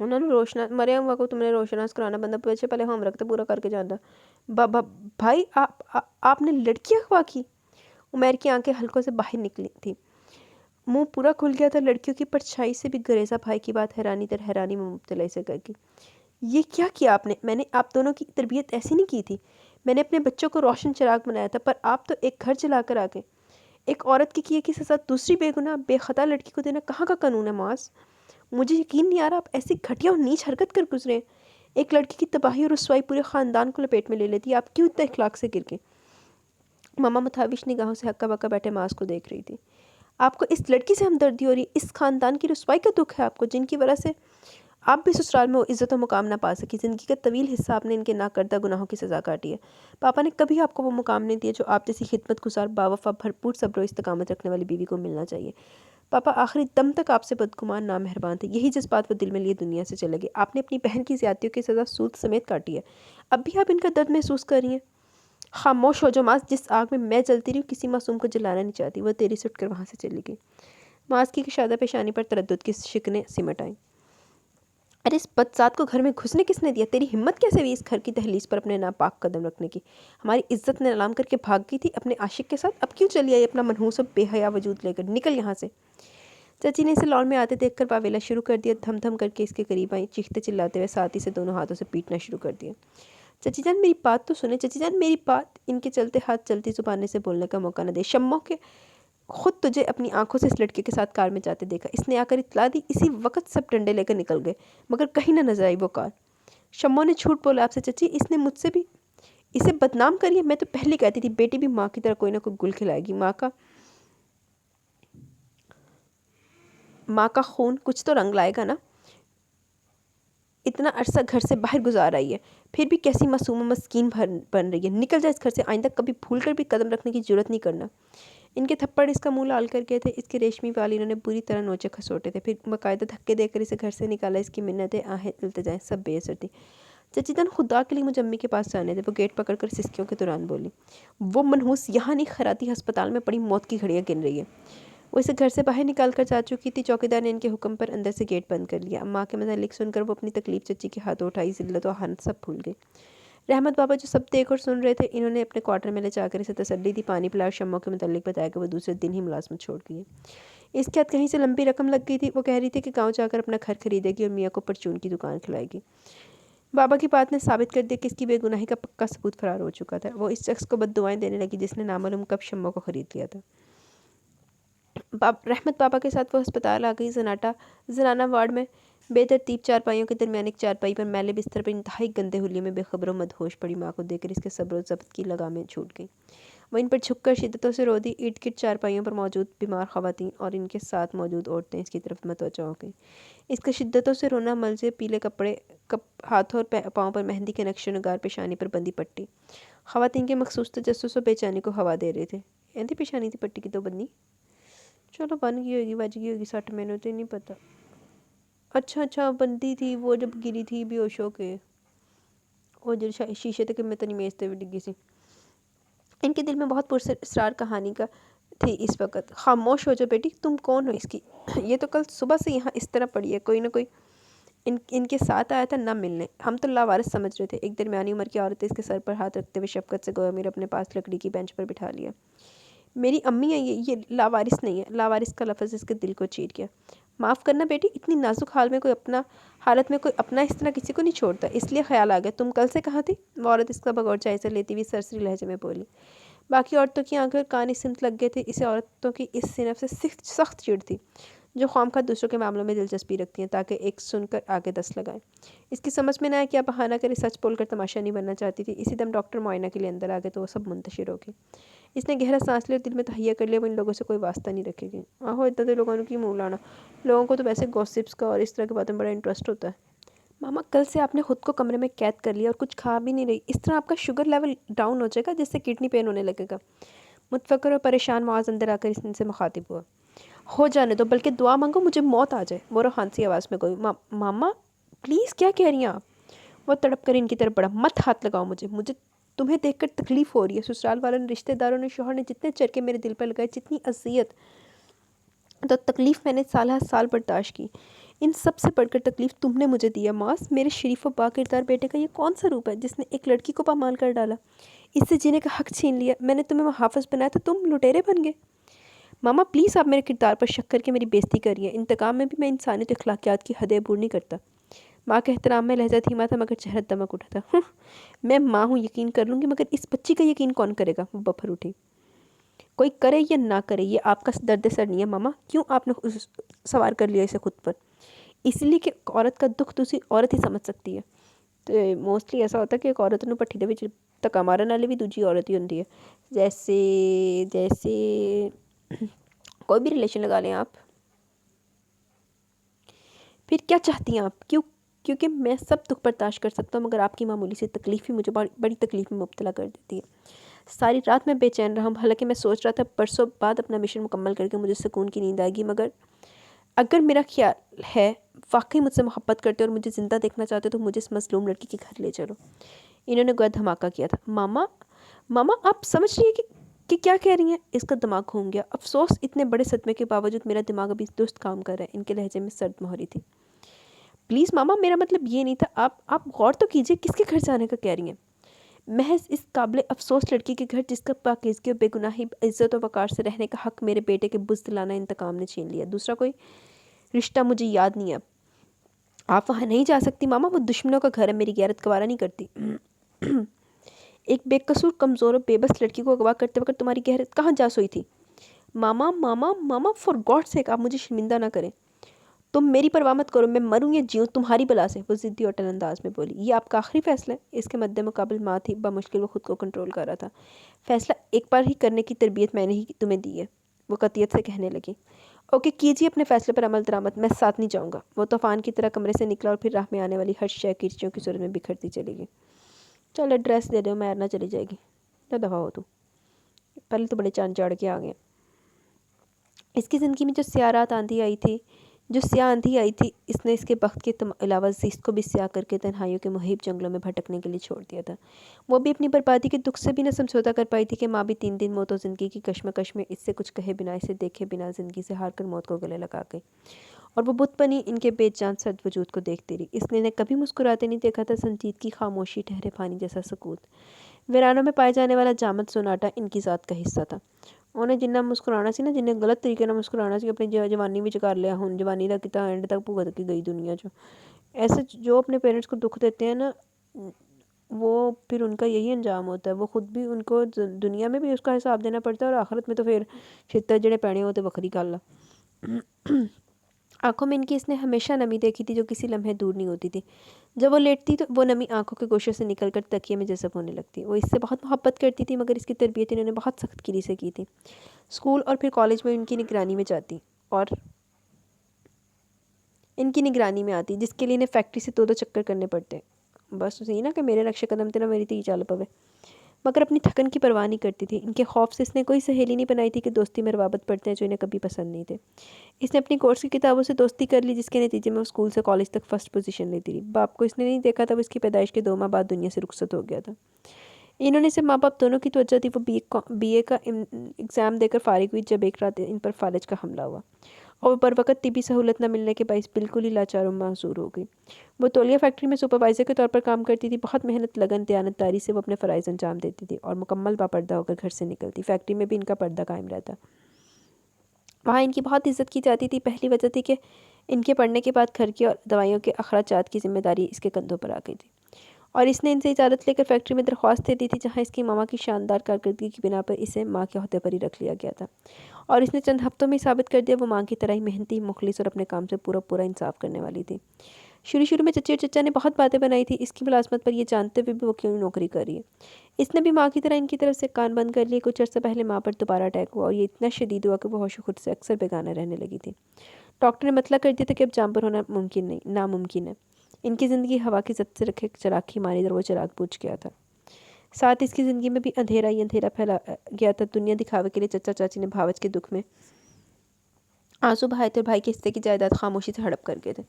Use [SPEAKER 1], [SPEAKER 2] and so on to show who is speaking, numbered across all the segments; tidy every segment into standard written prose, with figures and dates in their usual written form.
[SPEAKER 1] انہوں نے مریم کو تم نے روشناس کرانا بندہ پیچھے پہلے ہوم ورک تو پورا کر کے جانا. بھائی آپ نے لڑکی اغوا کی. عمیر کی آنکھیں حلقوں سے باہر نکلی تھی، منہ پورا کھل گیا تھا. لڑکیوں کی پرچھائی سے بھی گریزا بھائی کی بات حیرانی در حیرانی میں مبتلا سے کر کے. یہ کیا آپ نے؟ میں نے آپ دونوں کی تربیت ایسی نہیں کی تھی. میں نے اپنے بچوں کو روشن چراغ بنایا تھا، پر آپ تو ایک گھر جلا کر آ گئے. ایک عورت کی کیے کی سزا دوسری بے گناہ بے خطا لڑکی کو دینا کہاں کا قانون ہے معاذ؟ مجھے یقین نہیں آ رہا آپ ایسی گھٹیا اور نیچ حرکت کر گزرے. ایک لڑکی کی تباہی اور رسوائی پورے خاندان کو لپیٹ میں لے لیتی ہے. آپ کیوں اتنا اخلاق سے گر گئے؟ ماما متحوش نگاہوں سے ہکا بکا بیٹھے معاذ کو دیکھ رہی تھی. آپ کو اس لڑکی سے ہمدردی ہو رہی ہے؟ اس خاندان کی رسوائی کا دکھ ہے آپ کو، جن کی وجہ سے آپ بھی سسرال میں عزت و مقام نہ پا سکی. زندگی کا طویل حصہ آپ نے ان کے ناکردہ گناہوں کی سزا کاٹی ہے. پاپا نے کبھی آپ کو وہ مقام نہیں دیا جو آپ جیسی خدمت گزار باوفا بھرپور صبر و استقامت رکھنے والی بیوی کو ملنا چاہیے. پاپا آخری دم تک آپ سے بدگمان نامہربان تھے. یہی جذبات وہ دل میں لیے دنیا سے چلے گئے. آپ نے اپنی بہن کی زیادتیوں کی سزا سود سمیت کاٹی ہے. اب بھی آپ ان کا درد محسوس کر رہی ہیں؟ خاموش ہو جو معاذ. جس آگ میں جلتی رہی کسی معصوم کو جلانا نہیں چاہتی. وہ تیری سے اٹھ کر وہاں سے چلی گئی. معاذ کی کشادہ پیشانی پر تردد کی شکنیں سمٹ آئیں. ارے اس بدذات کو گھر میں گھسنے کس نے دیا؟ تیری ہمت کیسے ہوئی اس گھر کی دہلیز پر اپنے ناپاک قدم رکھنے کی؟ ہماری عزت نے نیلام کر کے بھاگ گئی تھی اپنے عاشق کے ساتھ. اب کیوں چلی آئی اپنا منحوس و بے حیا وجود لے کر؟ نکل یہاں سے. چچی نے اسے لان میں آتے دیکھ کر واویلا شروع کر دیا. دھم دھم کر کے اس کے قریب آئیں، چیختے چلاتے ہوئے ساتھی سے دونوں ہاتھوں سے پیٹنا شروع کر دیا. چچی جان میری بات تو سنیں. چچی جان میری بات. ان کے چلتے ہاتھ چلتی زبان سے بولنے کا موقع نہ دے. شمو کے خود تجھے اپنی آنکھوں سے اس لڑکے کے ساتھ کار میں جاتے دیکھا. اس نے آ کر اطلاع دی. اسی وقت سب ڈنڈے لے کر نکل گئے، مگر کہیں نہ نظر آئی وہ کار. شمو نے جھوٹ بولا آپ سے. چچی اس نے مجھ سے بھی اسے بدنام کریے. میں تو پہلے کہتی تھی بیٹی بھی ماں کی طرح کوئی نہ کوئی گل کھلائے گی. ماں کا خون کچھ تو رنگ لائے گا نا. اتنا عرصہ گھر سے باہر گزار رہی ہے، پھر بھی کیسی معصوم و مسکین بن رہی ہے. نکل جائے اس گھر سے. آئندہ کبھی بھول کر بھی قدم رکھنے کی جرت نہیں کرنا. ان کے تھپڑ اس کا منہ لال کر گئے تھے. اس کے ریشمی بال انہوں نے بری طرح نوچے کھسوٹے تھے. پھر باقاعدہ دھکے دے کر اسے گھر سے نکالا. اس کی منتیں آہیں التجائیں سب بے اثر تھیں. چچی جان خدا کے لیے مجھے امی کے پاس جانے تھے. وہ گیٹ پکڑ کر سسکیوں کے دوران بولی. وہ منحوس یہاں نہیں خیراتی ہسپتال میں پڑی موت کی گھڑیاں گن رہی ہے. وہ اسے گھر سے باہر نکال کر جا چکی تھی. چوکیدار نے ان کے حکم پر اندر سے گیٹ بند کر لیا. ماں کے متعلق سن کر وہ اپنی تکلیف چچی کے ہاتھوں اٹھائی. ذلت و حن سب بھول گئی. رحمت بابا جو سب دیکھ اور سن رہے تھے، انہوں نے اپنے کوارٹر میں لے جا کر اسے تسلی دی. پانی پلایا اور شمو کے متعلق بتایا کہ وہ دوسرے دن ہی ملازمت چھوڑ گئی ہے. اس کے ہاتھ کہیں سے لمبی رقم لگ گئی تھی. وہ کہہ رہی تھی کہ گاؤں جا کر اپنا گھر خریدے گی اور میاں کو پرچون کی دکان کھلائے گی. بابا کی بات نے ثابت کر دیا کہ اس کی بے گناہی کا پکا ثبوت فرار ہو چکا تھا. وہ اس شخص کو بد دعائیں دینے لگی جس نے نامعلوم کب شمو کو خرید لیا تھا. رحمت بابا کے ساتھ وہ ہسپتال آ گئی. زنانہ وارڈ میں بے ترتیب چارپائیوں کے درمیان ایک چارپائی پر میلے بستر پر انتہائی گندے حلیے میں بے خبر و مدہوش پڑی ماں کو دیکھ کر اس کے صبر و ضبط کی لگامیں چھوٹ گئیں. وہ ان پر جھک کر شدتوں سے رو دی. ارد گرد چارپائیوں پر موجود بیمار خواتین اور ان کے ساتھ موجود عورتیں اس کی طرف متوجہ ہو گئیں. اس کا شدتوں سے رونا ملزے پیلے کپڑے، ہاتھوں اور پاؤں پر مہندی کے نقش و نگار، پیشانی پر بندی پٹی خواتین کے مخصوص تجسس و بے چینی کو ہوا دے رہے تھے. ایندھی پیشانی تھی پٹی کی تو بندی. چلو بن گئی ہوگی، بج گئی ہوگی 60 میں نے تو نہیں پتہ. اچھا بندی تھی وہ جب گری تھی بے ہوش ہو کے. وہ جو شیشے تک میں تنی میز تے بھی ڈگی سی. ان کے دل میں بہت پراسرار کہانی کا تھی اس وقت. خاموش ہو جا بیٹی. تم کون ہو اس کی؟ یہ تو کل صبح سے یہاں اس طرح پڑی ہے. کوئی نہ کوئی ان کے ساتھ آیا تھا نہ ملنے. ہم تو لاوارث سمجھ رہے تھے. ایک درمیانی عمر کی عورت اس کے سر پر ہاتھ رکھتے ہوئے شفقت سے گویا میرے اپنے پاس لکڑی کی بینچ پر بٹھا لیا. میری امی ہے یہ لاوارث نہیں ہے. لاوارث کا لفظ اس کے دل کو چیر گیا. معاف کرنا بیٹی، اتنی نازک حالت میں کوئی اپنا اس طرح کسی کو نہیں چھوڑتا. اس لیے خیال آ گیا. تم کل سے کہاں تھی؟ وہ عورت اس کا بغور جائزہ لیتی ہوئی سرسری لہجے میں بولی. باقی عورتوں کی آنکھیں اور کان اس سمت لگ گئے تھے. اسے عورتوں کی اس صنف سے سخت چڑ تھی جو خواہ دوسروں کے معاملوں میں دلچسپی رکھتی ہیں تاکہ ایک سن کر آگے 10 لگائیں. اس کی سمجھ میں نہ آیا کیا بہانہ کرے. سچ بول کر تماشا نہیں بننا چاہتی تھی. اسی دم ڈاکٹر معائنہ کے لیے اندر آ گئے تو وہ سب منتشر ہو گئی. اس نے گہرا سانس لیا اور دل میں تہیہ کر لیا وہ ان لوگوں سے کوئی واسطہ نہیں رکھے گی. آہو اتنا تو لوگوں کی منہ لانا. لوگوں کو تو ویسے گوسپس کا اور اس طرح کی باتوں میں بڑا انٹرسٹ ہوتا ہے. ماما کل سے آپ نے خود کو کمرے میں قید کر لیا اور کچھ کھا بھی نہیں رہی. اس طرح آپ کا شوگر لیول ڈاؤن ہو جائے گا جس سے کڈنی پین ہونے لگے گا. متفکر اور پریشان معاذ اندر آ کر ان سے مخاطب ہوا. ہو جانے دو، بلکہ دعا مانگو مجھے موت آ جائے. وہ روحانسی آواز میں گئی. ماما پلیز کیا کہہ رہی ہیں آپ؟ وہ تڑپ کر ان کی طرف بڑھا. مت ہاتھ لگاؤ مجھے تمہیں دیکھ کر تکلیف ہو رہی ہے. سسرال والوں نے، رشتہ داروں نے، شوہر نے جتنے چرکے میرے دل پر لگائے، جتنی اذیت تو تکلیف میں نے سالہ سال برداشت کی. ان سب سے بڑھ کر تکلیف تم نے مجھے دیا ماس۔ میرے شریف و با کردار بیٹے کا یہ کون سا روپ ہے جس نے ایک لڑکی کو پامال کر ڈالا، اس سے جینے کا حق چھین لیا؟ میں نے تمہیں محافظ بنایا تو تم لٹیرے بن گئے۔ ماما پلیز آپ میرے کردار پر شک کر کے میری بےزتی کر رہی ہیں۔ انتقام میں بھی میں انسانیت و اخلاقیات کی حدیں عبور نہیں کرتا۔ ماں کے احترام میں لہجہ دھیما تھا مگر چہرہ دمک اٹھا تھا۔ میں ماں ہوں، یقین کر لوں گی، مگر اس بچی کا یقین کون کرے گا؟ وہ بفر اٹھی۔ کوئی کرے یا نہ کرے یہ آپ کا درد سر نہیں ہے ماما۔ کیوں آپ نے سوار کر لیا اسے خود پر؟ اس لیے کہ عورت کا دکھ دوسری عورت ہی سمجھ سکتی ہے۔ تو موسٹلی ایسا ہوتا ہے کہ ایک عورت نوں پٹھی دے وچ تکا مارن والی بھی دوجی عورت ہی ہوتی ہے۔ جیسے کوئی بھی ریلیشن لگا لیں آپ، پھر کیا چاہتی ہیں آپ؟ کیونکہ میں سب دکھ برداشت کر سکتا ہوں مگر آپ کی معمولی سی تکلیف ہی مجھے بڑی تکلیف میں مبتلا کر دیتی ہے۔ ساری رات میں بے چین رہا ہوں، حالانکہ میں سوچ رہا تھا پرسوں بعد اپنا مشن مکمل کر کے مجھے سکون کی نیند آئے گی، مگر اگر میرا خیال ہے واقعی مجھ سے محبت کرتے اور مجھے زندہ دیکھنا چاہتے تو مجھے اس مظلوم لڑکی کے گھر لے چلو۔ انہوں نے گویا دھماکہ کیا تھا۔ ماما آپ سمجھ رہی ہیں کہ کیا کہہ رہی ہیں؟ اس کا دماغ گھوم گیا۔ افسوس اتنے بڑے صدمے کے باوجود میرا دماغ ابھی درست کام کر رہا ہے۔ ان کے لہجے میں سرد مہری تھی۔ پلیز ماما میرا مطلب یہ نہیں تھا، آپ غور تو کیجئے کس کے گھر جانے کا کہہ رہی ہیں؟ محض اس قابل افسوس لڑکی کے گھر جس کا پاکیزگی و بے گناہی عزت و وقار سے رہنے کا حق میرے بیٹے کے بزدلانہ انتقام نے چھین لیا۔ دوسرا کوئی رشتہ مجھے یاد نہیں ہے اب۔ آپ وہاں نہیں جا سکتی ماما، وہ دشمنوں کا گھر ہے، میری غیرت گوارا نہیں کرتی۔ ایک بے قصور کمزور و بے بس لڑکی کو اغوا کرتے وقت تمہاری غیرت کہاں جا سوئی تھی؟ ماما فار گاڈ سیک آپ مجھے شرمندہ نہ کریں۔ تم میری پرواہ مت کرو، میں مروں یا جیوں تمہاری بلا سے، وہ ضدی اور ٹل انداز میں بولی۔ یہ آپ کا آخری فیصلہ ہے؟ اس کے مد مقابل ماں تھی، بمشکل وہ خود کو کنٹرول کر رہا تھا۔ فیصلہ ایک بار ہی کرنے کی تربیت میں نے ہی تمہیں دی ہے، وہ قطعیت سے کہنے لگی۔ اوکے کیجیے اپنے فیصلے پر عمل درآمد، میں ساتھ نہیں جاؤں گا۔ وہ طوفان کی طرح کمرے سے نکلا اور پھر راہ میں آنے والی ہر شے کرچیوں کی صورت میں بکھرتی چلی گئی۔ چل ایڈریس دے دو، میں نہ چلی جائے گی، نہ دفعہ ہو تو۔ پہلے تو بڑے چاند چاڑ کے آ گئے۔ اس کی زندگی میں جو سیاہ آندھی آئی تھی اس نے اس کے بخت کے علاوہ زیست کو بھی سیاہ کر کے تنہائیوں کے مہیب جنگلوں میں بھٹکنے کے لیے چھوڑ دیا تھا۔ وہ بھی اپنی بربادی کے دکھ سے بھی نہ سمجھوتا کر پائی تھی کہ ماں بھی 3 دن موت و زندگی کی کشمکش میں اس سے کچھ کہے بنا، اسے دیکھے بنا زندگی سے ہار کر موت کو گلے لگا گئی، اور وہ بت بنی ان کے بے جان سرد وجود کو دیکھتی رہی۔ اس نے انہیں کبھی مسکراتے نہیں دیکھا تھا۔ سنجیدگی، خاموشی، ٹھہرے پانی جیسا سکوت، ویرانوں میں پائے جانے والا جامد سوناٹا ان کی ذات کا حصہ تھا۔ انہیں جنہیں مسکرانا سی نا، جنہیں غلط طریقے نہ مسکرانا سی، اپنی جوانی بھی کر لیا ہوں، جوانی کا کتا اینڈ تک بھگت کی گئی دنیا جو ایسے جو اپنے پیرنٹس کو دکھ دیتے ہیں نا، وہ پھر ان کا یہی انجام ہوتا ہے۔ وہ خود بھی ان کو دنیا میں بھی اس کا حساب دینا پڑتا ہے، اور آخرت میں تو پھر چھتر جڑے پینے ہوتے بکری کالا۔ آنکھوں میں ان کی اس نے ہمیشہ نمی دیکھی تھی جو کسی لمحے دور نہیں ہوتی تھی۔ جب وہ لیٹتی تو وہ نمی آنکھوں کے گوشوں سے نکل کر تکیے میں جذب ہونے لگتی۔ وہ اس سے بہت محبت کرتی تھی مگر اس کی تربیت انہوں نے بہت سخت گیری سے کی تھی۔ اسکول اور پھر کالج میں ان کی نگرانی میں جاتی اور ان کی نگرانی میں آتی، جس کے لیے انہیں فیکٹری سے 2 چکر کرنے پڑتے۔ بس اسی نا کہ میرے نقش قدم تیرا میری تی چل پوے، مگر اپنی تھکن کی پرواہ نہیں کرتی تھی۔ ان کے خوف سے اس نے کوئی سہیلی نہیں بنائی تھی کہ دوستی میں روابط پڑتے ہیں جو انہیں کبھی پسند نہیں تھے۔ اس نے اپنی کورس کی کتابوں سے دوستی کر لی، جس کے نتیجے میں وہ اسکول سے کالج تک فرسٹ پوزیشن لیتی رہی۔ باپ کو اس نے نہیں دیکھا تھا، وہ اس کی پیدائش کے 2 ماہ بعد دنیا سے رخصت ہو گیا تھا۔ انہوں نے اسے ماں باپ دونوں کی توجہ دی۔ وہ بی اے کا ایگزام دے کر فارغ ہوئی جب ایک رات ان پر فالج کا حملہ ہوا، اور وہ بر وقت طبی سہولت نہ ملنے کے باعث بالکل ہی لاچار و معذور ہو گئی۔ وہ تولیہ فیکٹری میں سپروائزر کے طور پر کام کرتی تھی۔ بہت محنت، لگن، دیانتداری سے وہ اپنے فرائض انجام دیتی تھی اور مکمل باپردہ ہو کر گھر سے نکلتی۔ فیکٹری میں بھی ان کا پردہ قائم رہتا۔ وہاں ان کی بہت عزت کی جاتی تھی۔ پہلی وجہ تھی کہ ان کے پڑھنے کے بعد گھر کی اور دوائیوں کے اخراجات کی ذمہ داری اس کے کندھوں پر آ گئی تھی، اور اس نے ان سے اجازت لے کر فیکٹری میں درخواست دے دی تھی، جہاں اس کی ماما کی شاندار کارکردگی کی بنا پر اسے ماں کے عہدے پر ہی رکھ لیا گیا تھا، اور اس نے چند ہفتوں میں ثابت کر دیا وہ ماں کی طرح ہی محنتی، مخلص اور اپنے کام سے پورا انصاف کرنے والی تھی۔ شروع میں چچی اور چچا نے بہت باتیں بنائی تھی اس کی ملازمت پر، یہ جانتے ہوئے بھی وہ کیوں نوکری کر رہی ہے۔ اس نے بھی ماں کی طرح ان کی طرف سے کان بند کر لیے۔ کچھ عرصہ پہلے ماں پر دوبارہ اٹیک ہوا، اور یہ اتنا شدید ہوا کہ وہ ہوش و خود سے اکثر بیگانہ رہنے لگی تھی۔ ڈاکٹر نے مطلع کر دیا تھا کہ اب جاں پر ہونا ناممکن ہے۔ ان کی زندگی ہوا کی زد سے رکھے چراغ کی مانی در وہ چراغ بجھ گیا تھا۔ ساتھ اس کی زندگی میں بھی اندھیرا ہی اندھیرا پھیلا گیا تھا۔ دنیا دکھاوے کے لیے چچا چاچی نے بھاوج کے دکھ میں آنسو بہائے تھے، اور بھائی کے حصے کی جائیداد خاموشی سے ہڑپ کر گئے تھے۔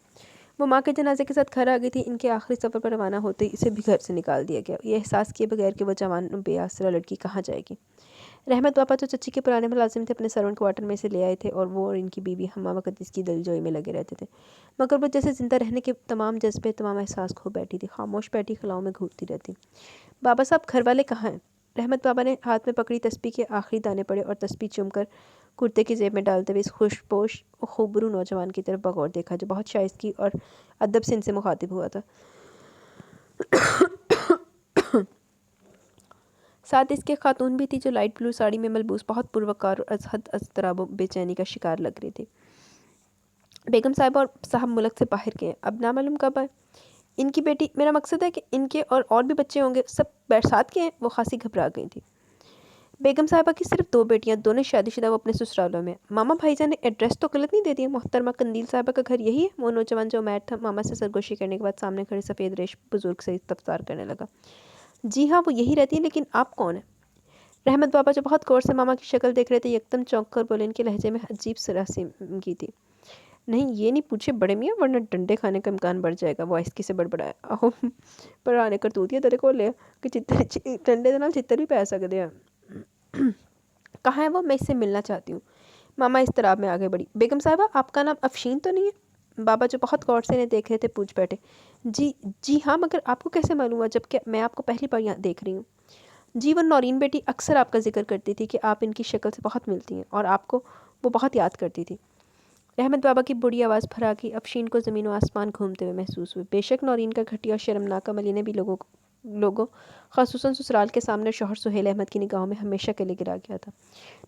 [SPEAKER 1] وہ ماں کے جنازے کے ساتھ گھر آ گئی تھی۔ ان کے آخری سفر پر روانہ ہوتے ہی اسے بھی گھر سے نکال دیا گیا، یہ احساس کیے بغیر کہ وہ جوان بے آسرا لڑکی کہاں جائے گی۔ رحمت پاپا جو چچی کے پرانے ملازم تھے اپنے سرونٹ کوارٹر میں سے لے آئے تھے اور وہ اور ان کی بیوی ہمہ وقت اس کی دلجوئی میں لگے رہتے تھے، مگر وہ جیسے زندہ رہنے کے تمام جذبے تمام احساس کھو بیٹھی تھی، خاموش بیٹھی خلاؤں میں گھورتی رہتی۔ بابا صاحب گھر والے کہاں ہیں؟ رحمت بابا نے ہاتھ میں پکڑی تسبیح کے آخری دانے پڑے اور تسبیح چوم کر کرتے کی جیب میں ڈالتے ہوئے اس خوش پوش و خوبرو نوجوان کی طرف بغور دیکھا جو بہت شائستگی اور ادب سے ان سے مخاطب ہوا تھا۔ ساتھ اس کے خاتون بھی تھی جو لائٹ بلو ساڑی میں ملبوس بہت پروقار اور از حد اضطراب و بے چینی کا شکار لگ رہی تھی۔ بیگم صاحبہ اور صاحب ملک سے باہر گئے، اب نامعلوم کب آئے۔ ان کی بیٹی، میرا مقصد ہے کہ ان کے اور بھی بچے ہوں گے، سب ساتھ کے ہیں؟ وہ خاصی گھبرا گئی تھی۔ بیگم صاحبہ کی صرف 2 بیٹیاں، دونوں شادی شدہ، وہ اپنے سسرالوں میں۔ ماما بھائی جان نے ایڈریس تو غلط نہیں دے دیا؟ محترمہ قندیل صاحبہ کا گھر یہی ہے؟ وہ نوجوان جو عمیر تھا ماما سے سرگوشی کرنے کے بعد سامنے کھڑے سفید ریش بزرگ سے استفسار کرنے لگا۔ جی ہاں وہ یہی رہتی ہیں، لیکن آپ کون ہیں؟ رحمت بابا جو بہت غور سے ماما کی شکل دیکھ رہے تھے یکدم چونک کر بولے، ان کے لہجے میں عجیب سراسیمگی تھی۔ نہیں یہ نہیں پوچھے بڑے میاں، ورنہ ڈنڈے کھانے کا امکان بڑھ جائے گا۔ وہ آہستگی سے بڑبڑایا، آہو پرانے کرتوتیاں تیرے کو لے کہ ڈنڈے دے نال چتر بھی پی سکتے ہیں۔ کہاں ہے وہ؟ میں اس سے ملنا چاہتی ہوں۔ ماما اضطراب میں آگے بڑھی۔ بیگم صاحبہ آپ کا نام افشین تو نہیں ہے؟ بابا جو بہت غور سے انہیں دیکھ رہے تھے پوچھ بیٹھے۔ جی ہاں، مگر آپ کو کیسے معلوم ہوا جبکہ میں آپ کو پہلی بار یہاں دیکھ رہی ہوں؟ جی وہ نورین بیٹی اکثر آپ کا ذکر کرتی تھی کہ آپ ان کی شکل سے بہت ملتی ہیں اور آپ کو وہ بہت یاد کرتی تھی۔ رحمت بابا کی بڑی آواز پھرا کی افشین کو زمین و آسمان گھومتے ہوئے محسوس ہوئے۔ بے شک نورین کا گھٹیا اور شرمناک عمل انہیں بھی لوگوں خصوصاً سسرال کے سامنے شوہر سہیل احمد کی نگاہوں میں ہمیشہ کے لیے گرا گیا تھا۔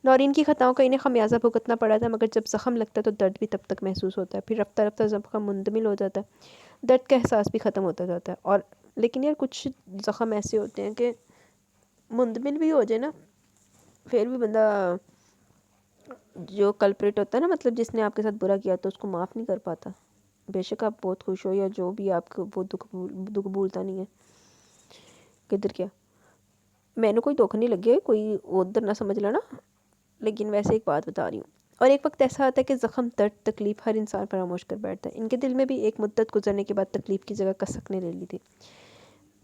[SPEAKER 1] نورین کی خطاؤں کا انہیں خمیازہ بھگتنا پڑا تھا، مگر جب زخم لگتا ہے تو درد بھی تب تک محسوس ہوتا ہے، پھر رفتہ رفتہ زخم منتمل ہو جاتا ہے، درد کا احساس بھی ختم ہوتا جاتا ہے۔ اور لیکن یار کچھ زخم ایسے ہوتے ہیں کہ منتمل بھی ہو جائے نا، پھر بھی بندہ جو کلپریٹ ہوتا ہے نا، مطلب جس نے آپ کے ساتھ برا کیا تو اس کو معاف نہیں کر پاتا، بے شک آپ بہت خوش ہو یا جو بھی، آپ کو وہ دکھ بھولتا نہیں ہے۔ کدھر کیا میں نے کوئی دھوکہ نہیں لگے، کوئی ادھر نہ سمجھ لینا، لیکن ویسے ایک بات بتا رہی ہوں۔ اور ایک وقت ایسا آتا ہے کہ زخم، درد، تکلیف ہر انسان فراموش کر بیٹھتا ہے۔ ان کے دل میں بھی ایک مدت گزرنے کے بعد تکلیف کی جگہ کسک نے لے لی تھی۔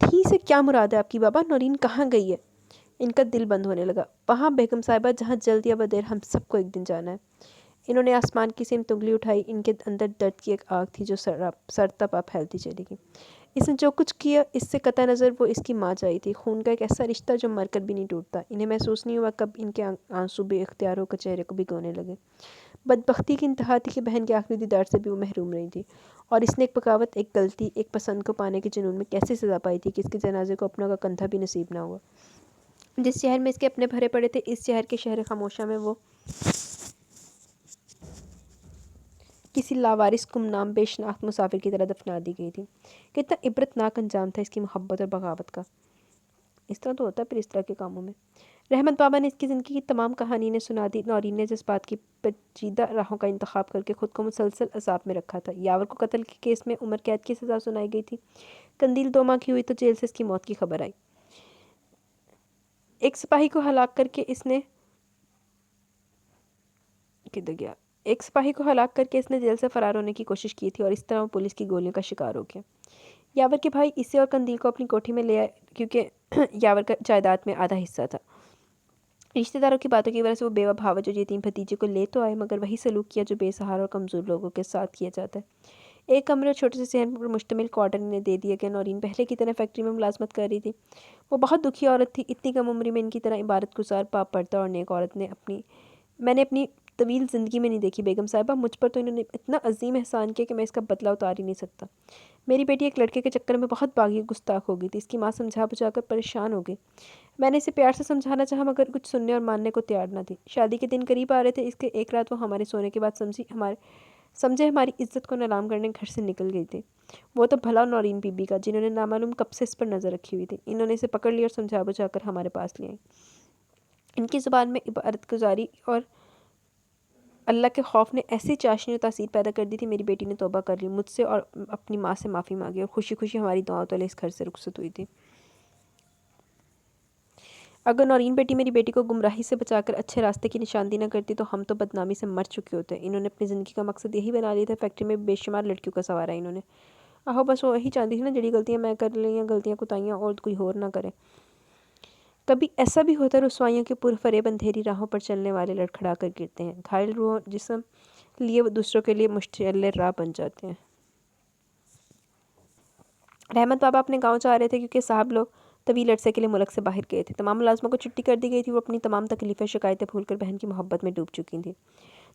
[SPEAKER 1] تھی سے کیا مراد ہے آپ کی بابا؟ نورین کہاں گئی ہے؟ ان کا دل بند ہونے لگا۔ وہاں بیگم صاحبہ جہاں جلد یا بدیر ہم سب کو ایک دن جانا ہے۔ انہوں نے آسمان کی سمت انگلی اٹھائی، ان کے اندر درد کی ایک آگ تھی جو سرتپا پھیلتی چلی گئی۔ اس نے جو کچھ کیا اس سے قطع نظر وہ اس کی ماں چاہی تھی، خون کا ایک ایسا رشتہ جو مر کر بھی نہیں ٹوٹتا۔ انہیں محسوس نہیں ہوا کب ان کے آنسو بے اختیار ہو کر چہرے کو بھگونے لگے۔ بدبختی کی انتہا تھی کہ بہن کے آخری دیدار سے بھی وہ محروم رہی تھی، اور اس نے ایک بغاوت، ایک غلطی، ایک پسند کو پانے کے جنون میں کیسے سزا پائی تھی کہ اس کے جنازے کو اپنوں کا کندھا بھی نصیب نہ ہوا۔ جس شہر میں اس کے اپنے بھرے پڑے تھے، اس شہر کے شہر خاموشہ میں وہ کسی لاوارث گمنام بے شناخت مسافر کی طرح دفنا دی گئی تھی۔ کتنا عبرتناک انجام تھا اس کی محبت اور بغاوت کا۔ اس طرح تو ہوتا ہے پھر اس طرح کے کاموں میں۔ رحمت بابا نے اس کی زندگی کی تمام کہانی انہیں سنا دی۔ نورین نے جذبات کی پیچیدہ راہوں کا انتخاب کر کے خود کو مسلسل عذاب میں رکھا تھا۔ یاور کو قتل کے کیس میں عمر قید کی سزا سنائی گئی تھی۔ قندیل 2 ماہ کی ہوئی تو جیل سے اس کی موت کی خبر آئی۔ ایک سپاہی کو ہلاک کر کے اس نے جیل سے فرار ہونے کی کوشش کی تھی، اور اس طرح وہ پولیس کی گولیوں کا شکار ہو گیا۔ یاور کے بھائی اسے اور قندیل کو اپنی کوٹھی میں لے آئے کیونکہ یاور کا جائیداد میں آدھا حصہ تھا۔ رشتہ داروں کی باتوں کی وجہ سے وہ بیوہ بھاوج اور یتیم بھتیجے کو لے تو آئے، مگر وہی سلوک کیا جو بے سہارا اور کمزور لوگوں کے ساتھ کیا جاتا ہے۔ ایک کمرے اور چھوٹے سے صحن پر مشتمل کوارٹر انہیں دے دیا گیا۔ نورین پہلے کی طرح فیکٹری میں ملازمت کر رہی تھی۔ وہ بہت دکھی عورت تھی، اتنی کم عمری میں ان کی طرح عبادت گزار، پاک پردہ اور نیک عورت میں نے اپنی طویل زندگی میں نہیں دیکھی بیگم صاحبہ۔ مجھ پر تو انہوں نے اتنا عظیم احسان کیا کہ میں اس کا بدلہ اتار ہی نہیں سکتا۔ میری بیٹی ایک لڑکے کے چکر میں بہت باغی گستاخ ہو گئی تھی، اس کی ماں سمجھا بجھا کر پریشان ہو گئی۔ میں نے اسے پیار سے سمجھانا چاہا مگر کچھ سننے اور ماننے کو تیار نہ تھی۔ شادی کے دن قریب آ رہے تھے، اس کے ایک رات وہ ہمارے سونے کے بعد سمجھے ہماری عزت کو نیلام کرنے گھر سے نکل گئی تھی۔ وہ تو بھلا نورین بی بی کا، جنہوں نے نامعلوم کب سے اس پر نظر رکھی ہوئی تھی، انہوں نے اسے پکڑ لیا اور سمجھا بجھا کر ہمارے پاس لے آئی۔ ان کی زبان میں عبادت گزاری اور اللہ کے خوف نے ایسی چاشنی اور تاثیر پیدا کر دی تھی، میری بیٹی نے توبہ کر لی، مجھ سے اور اپنی ماں سے معافی مانگی، اور خوشی خوشی ہماری دعاؤں تلے اس گھر سے رخصت ہوئی تھی۔ اگر نورین بیٹی میری بیٹی کو گمراہی سے بچا کر اچھے راستے کی نشاندہی نہ کرتی تو ہم تو بدنامی سے مر چکے ہوتے۔ انہوں نے اپنی زندگی کا مقصد یہی بنا لیا تھا، فیکٹری میں بے شمار لڑکیوں کا سنوارا انہوں نے۔ بس وہ وہی چاہتی تھی نا جڑی غلطیاں میں کر لیں، غلطیاں کوتاہیاں اور کوئی اور نہ کرے۔ کبھی ایسا بھی ہوتا ہے رسوائیوں کے پرفریب اندھیری راہوں پر چلنے والے لڑکھڑا کر گرتے ہیں، گھائل روحوں جسم لیے وہ دوسروں کے لیے مشتعل راہ بن جاتے ہیں۔ رحمت بابا اپنے گاؤں جا رہے تھے کیونکہ صاحب لوگ طویل عرصے کے لیے ملک سے باہر گئے تھے۔ تمام ملازموں کو چھٹی کر دی گئی تھی۔ وہ اپنی تمام تکلیفیں شکایتیں بھول کر بہن کی محبت میں ڈوب چکی تھیں۔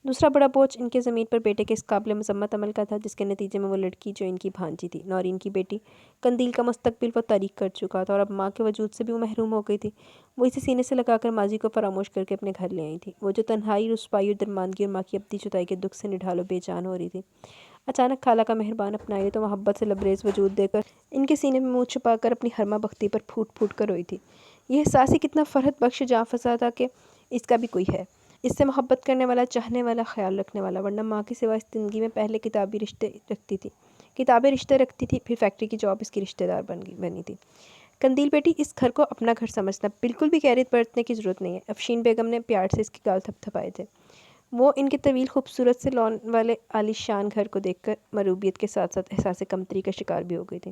[SPEAKER 1] دوسرا بڑا بوجھ ان کے ضمیر پر بیٹے کے اس قابل مذمت عمل کا تھا جس کے نتیجے میں وہ لڑکی جو ان کی بھانجی تھی، نورین کی بیٹی قندیل کا مستقبل وہ تاریک کر چکا تھا، اور اب ماں کے وجود سے بھی وہ محروم ہو گئی تھی۔ وہ اسے سینے سے لگا کر ماضی کو فراموش کر کے اپنے گھر لے آئی تھی۔ وہ جو تنہائی، رسوائی اور درماندگی اور ماں کی ابدی جدائی کے دکھ سے نڈھال و بے جان ہو رہی تھی، اچانک خالہ کا مہربان اپنا یہ تو محبت سے لبریز وجود دے کر ان کے سینے میں منہ چھپا کر اپنی ہرما بختی پر پھوٹ پھوٹ کر روئی تھی۔ یہ احساس ہی کتنا فرحت بخش جاں فضا تھا کہ اس کا بھی کوئی ہے، اس سے محبت کرنے والا، چاہنے والا، خیال رکھنے والا، ورنہ ماں کے سوا اس زندگی میں پہلے کتابیں رشتے رکھتی تھی، پھر فیکٹری کی جاب اس کی رشتہ دار بنی تھی۔ قندیل بیٹی، اس گھر کو اپنا گھر سمجھنا، بالکل بھی غیرت برتنے کی ضرورت نہیں ہے۔ افشین بیگم نے پیار سے اس کی گال تھپ تھپائے تھے۔ وہ ان کے طویل خوبصورت سے لان والے عالی شان گھر کو دیکھ کر مروبیت کے ساتھ ساتھ احساس کمتری کا شکار بھی ہو گئی تھی۔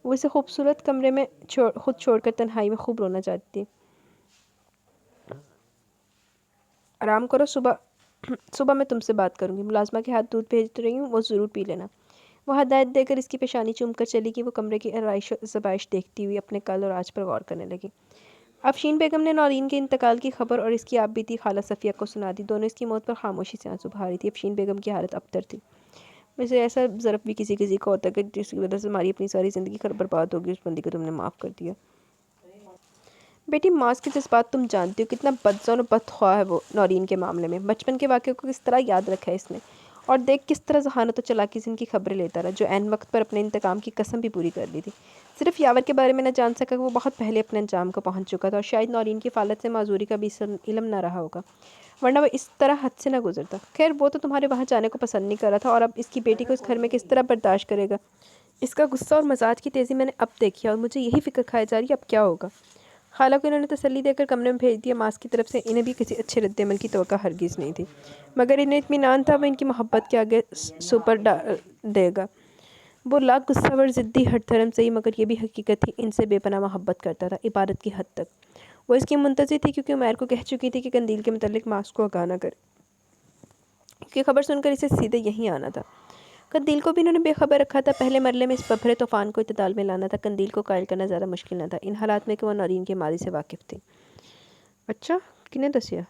[SPEAKER 1] وہ اسے خوبصورت کمرے میں خود چھوڑ کر تنہائی میں خوب رونا چاہتی تھی۔ آرام کرو، صبح میں تم سے بات کروں گی۔ ملازمہ کے ہاتھ دودھ بھیج رہی ہوں، وہ ضرور پی لینا۔ وہ ہدایت دے کر اس کی پیشانی چوم کر چلی گئی۔ وہ کمرے کی آرائش و زیبائش دیکھتی ہوئی اپنے کل اور آج پر غور کرنے لگی۔ افشین بیگم نے نورین کے انتقال کی خبر اور اس کی آپ بیتی خالہ صفیہ کو سنا دی۔ دونوں اس کی موت پر خاموشی سے آنسو بہا رہی تھی۔ افشین بیگم کی حالت ابتر تھی۔ ویسے ایسا ظرف بھی کسی کو ہوتا ہے کہ جس کی وجہ سے ہماری اپنی ساری زندگی برباد ہوگی، اس بندی کو تم نے معاف کر دیا۔ بیٹی، ماس کے جذبات تم جانتی ہو، کتنا بدظن و بدخواہ ہے وہ نورین کے معاملے میں۔ بچپن کے واقعوں کو کس طرح یاد رکھا ہے اس نے، اور دیکھ کس طرح ذہانت و چلاکی سے ان کی خبریں لیتا رہا، جو عین وقت پر اپنے انتقام کی قسم بھی پوری کر لی تھی۔ صرف یاور کے بارے میں نہ جان سکا کہ وہ بہت پہلے اپنے انجام کو پہنچ چکا تھا، اور شاید نورین کی فالت سے معذوری کا بھی علم نہ رہا ہوگا، ورنہ وہ اس طرح حد سے نہ گزرتا۔ خیر، وہ تو تمہارے وہاں جانے کو پسند نہیں کر رہا تھا، اور اب اس کی بیٹی کو اس گھر میں کس طرح برداشت کرے گا۔ اس کا غصہ اور مزاج کی تیزی میں نے اب دیکھی ہے، اور مجھے یہی فکر کھائے جا رہی ہے اب کیا ہوگا۔ خالہ کو انہوں نے تسلی دے کر کمرے میں بھیج دیا۔ ماس کی طرف سے انہیں بھی کسی اچھے رد عمل کی توقع ہرگز نہیں تھی، مگر انہیں اطمینان تھا وہ ان کی محبت کے آگے سپر دے گا۔ وہ لاکھ غصہ ور ضدی ہٹ دھرم سے ہی، مگر یہ بھی حقیقت تھی ان سے بے پناہ محبت کرتا تھا، عبادت کی حد تک۔ وہ اس کی منتظر تھی کیونکہ عمیر کو کہہ چکی تھی کہ قندیل کے متعلق ماس کو آگاہ نہ کرے، کیونکہ خبر سن کر اسے سیدھے یہیں آنا تھا۔ قندیل کو بھی انہوں نے بے خبر رکھا تھا۔ پہلے مرلے میں اس ببھرے طوفان کو اعتدال میں لانا تھا۔ قندیل کو قائل کرنا زیادہ مشکل نہ تھا ان حالات میں کہ وہ نورین کے ماضی سے واقف تھی۔ اچھا، کنہیں دسیا؟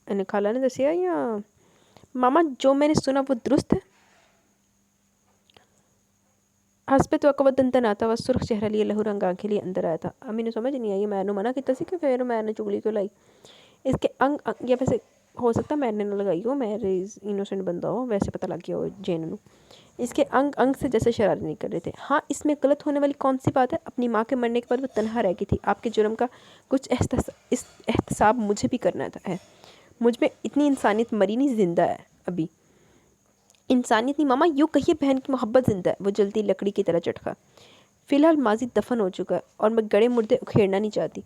[SPEAKER 1] انہیں خالہ نے دسیا یا ماما جو میں نے سنا وہ درست ہے؟ حسب توقع وہ دندناتا ہوا سرخ چہرہ لیے لہو رنگ آنکھیں لیے اندر آیا تھا۔ امی نے سمجھ نہیں آئی، میں نے منع کیتا سی کہ پھر میں نے چگلی کیوں لائی؟ اس کے یا ویسے ہو سکتا میں نے نہ لگائی ہو، میں انوسینٹ بندہ ہو، ویسے پتہ لگ گیا ہو جین نو۔ اس کے انگ سے جیسے شرارت نہیں کر رہے تھے۔ ہاں، اس میں غلط ہونے والی کون سی بات ہے؟ اپنی ماں کے مرنے کے بعد وہ تنہا رہ گئی تھی، آپ کے جرم کا کچھ احتساب مجھے بھی کرنا ہے۔ مجھ میں اتنی انسانیت مری نہیں، زندہ ہے ابھی۔ انسانیت نہیں ماما، یوں کہیے بہن کی محبت زندہ ہے۔ وہ جلتی لکڑی کی طرح چٹکا۔ فی الحال ماضی دفن ہو چکا ہے، اور میں گڑے مردے اکھیڑنا نہیں چاہتی۔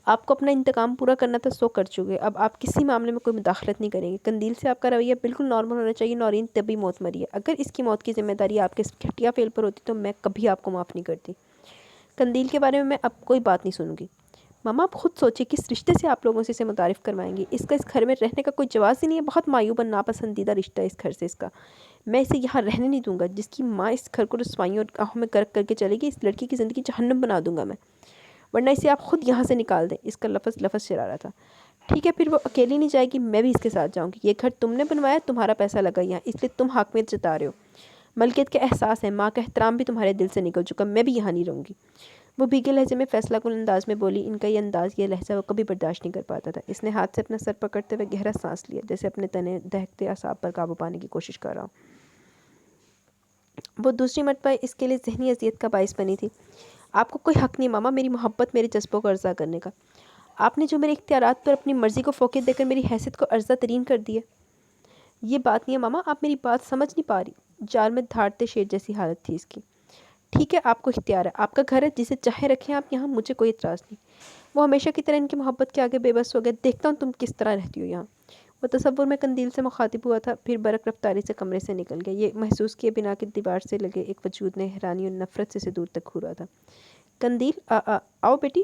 [SPEAKER 1] آپ کو اپنا انتقام پورا کرنا تھا، سو کر چکے۔ اب آپ کسی معاملے میں کوئی مداخلت نہیں کریں گے۔ قندیل سے آپ کا رویہ بالکل نارمل ہونا چاہیے۔ نورین طبی موت مری ہے، اگر اس کی موت کی ذمہ داری آپ کے گھٹیا فعل پر ہوتی تو میں کبھی آپ کو معاف نہیں کرتی۔ قندیل کے بارے میں اب کوئی بات نہیں سنوں گی۔ ماما، آپ خود سوچیں کس رشتے سے آپ لوگوں سے اسے متعارف کروائیں گی؟ اس کا اس گھر میں رہنے کا کوئی جواز ہی نہیں ہے۔ بہت معیوب اور ناپسندیدہ رشتہ ہے اس گھر سے اس کا۔ میں اسے یہاں رہنے نہیں دوں گا۔ جس کی ماں اس گھر کو رسوائیوں اور آہوں میں غرق کر کے چلے گی، اس لڑکی کی زندگی جہنم بنا دوں گا میں، ورنہ اسے آپ خود یہاں سے نکال دیں۔ اس کا لفظ شرارہ تھا۔ ٹھیک ہے، پھر وہ اکیلی نہیں جائے گی، میں بھی اس کے ساتھ جاؤں گی۔ یہ گھر تم نے بنوایا، تمہارا پیسہ لگا یہاں، اس لیے تم حاکمیت جتا رہے ہو۔ ملکیت کا احساس ہے، ماں کا احترام بھی تمہارے دل سے نکل چکا، میں بھی یہاں نہیں رہوں گی۔ وہ بھیگے لہجے میں فیصلہ کن انداز میں بولی۔ ان کا یہ انداز، یہ لہجہ وہ کبھی برداشت نہیں کر پاتا تھا۔ اس نے ہاتھ سے اپنا سر پکڑتے ہوئے گہرا سانس لیا، جیسے اپنے تنے دہکتے اعصاب پر قابو پانے کی کوشش کر رہا ہوں۔ وہ دوسری مرتبہ اس کے لیے ذہنی اذیت کا باعث بنی تھی۔ آپ کو کوئی حق نہیں ماما میری محبت، میرے جذبوں کو ارضا کرنے کا۔ آپ نے جو میرے اختیارات پر اپنی مرضی کو فوقیت دے کر میری حیثیت کو ارضا ترین کر دی ہے، یہ بات نہیں ہے ماما، آپ میری بات سمجھ نہیں پا رہی۔ جال میں دھاڑتے شیر جیسی حالت تھی اس کی۔ ٹھیک ہے، آپ کو اختیار ہے، آپ کا گھر ہے، جسے چاہے رکھیں آپ یہاں، مجھے کوئی اعتراض نہیں۔ وہ ہمیشہ کی طرح ان کی محبت کے آگے بے بس ہو گیا۔ دیکھتا ہوں تم کس طرح رہتی ہو یہاں۔ وہ تصور میں قندیل سے مخاطب ہوا تھا، پھر برق رفتاری سے کمرے سے نکل گیا۔ یہ محسوس کیے بنا کہ دیوار سے لگے ایک وجود نے حیرانی اور نفرت سے اسے دور تک گھورا تھا۔ قندیل، آؤ بیٹی۔